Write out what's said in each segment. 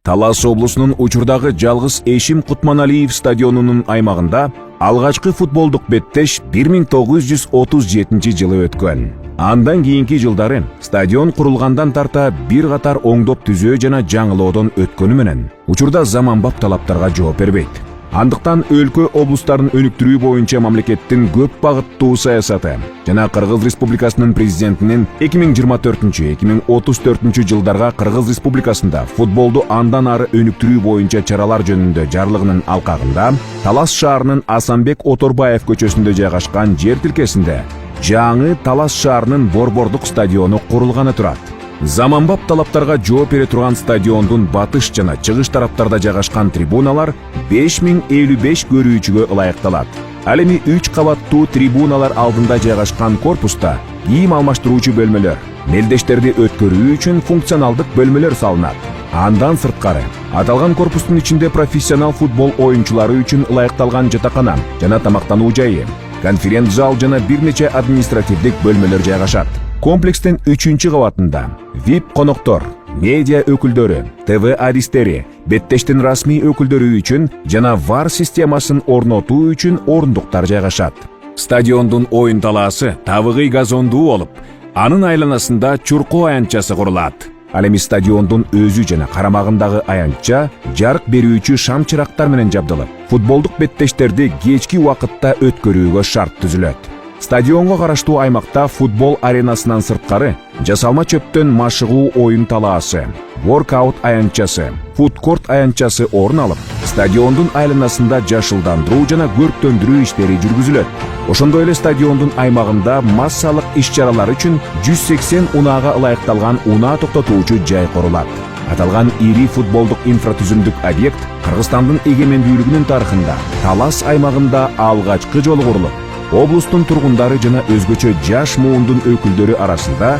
Талас облусунун учурдагы жалгыз Эшим Кутманалиев стадионунун аймагында алгачкы футболдук беттеш 1937 жылы өткөн. Андан кийинки жылдары стадион курулгандан тарта бир катар оңдоп түзөө жана жаңылоодон өткөнү менен учурда заманбап талаптарга жооп бербейт. Андыктан өлкө облустарын өнүктүрүү боюнча мамлекеттин көп багыттуу саясаты жана Кыргыз Республикасынын президентинин 2024-2034 жылдарга Кыргыз Республикасында футболду андан ары өнүктүрүү боюнча чаралар жөнүндө жарлыгынын алкагында Талас шаарынын Асанбек Оторбаев көчөсүндө жайгашкан жер тилкесинде жаңы Талас шаарынын борбордук стадиону курулганы турат. Заманбап талаптарга жооп бере турган стадиондун батыш жана чыгыш тараптарда жайгашкан трибуналар 5055 көрүүчүгө ылайыкталат. Ал эми 3 кабаттуу трибуналар алдында жайгашкан корпуста кийим алмаштыруучу бөлмөлөр, мелдештерди өткөрүү үчүн функционалдык бөлмөлөр салынат. Андан сырткары аталган корпустун ичинде профессионал футбол оюнчулары үчүн ылайыкталган жатакана жана тамактануу жайы, конференц зал жана бир нече административдик бөлмөлөр жайгашат. Комплекстин 3-чү кабатында VIP коноктор, медиа өкүлдөрү, ТВ адистери, беттештин расмий өкүлдөрү үчүн жана VAR системасын орнотуу үчүн орундуктар жайгашат. Стадиондун оюн талаасы табыгый газондуу болуп, анын айланасында чуркоо аянтчасы курулат. Ал эми стадиондун өзү жана карамагындагы аянтча жарык берүүчү шам чырактар менен жабдылып, футболдук беттештерди кечки убакытта өткөрүүгө шарт түзүлөт. Стадионго караштуу аймакта футбол аренасынан сырткары жасалма чөптөн машыгуу оюн талаасы, воркаут аянтчасы, фудкорт аянтчасы орун алып, стадиондун айланасында жашылдандыруу жана көрктөндүрүү иштери жүргүзүлөт. Ошондой эле стадиондун аймагында массалык иш-чаралар үчүн 180 унаага ылайыкталган унаа токтотуучу жай курулат. Аталган ири футболдук инфратүзүмдүк объект Кыргызстандын эгемендүүлүгүнүн тарыхында Талас аймагында алгачкы жолу курулуп, облустун тургундары жана өзгөчө жаш муундун өкүлдөрү арасында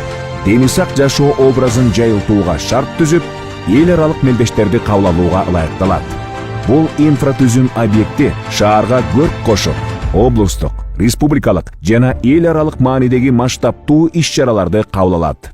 демисак жашоо образын жайылтууга шарт түзүп, эл аралык мелдештерди кабыл алууга ылайыкталат. Бул инфратүзүм объекти шаарга көрк кошуп, облустук, республикалык жана эл аралык маанидеги масштабтуу иш-чараларды кабыл алат.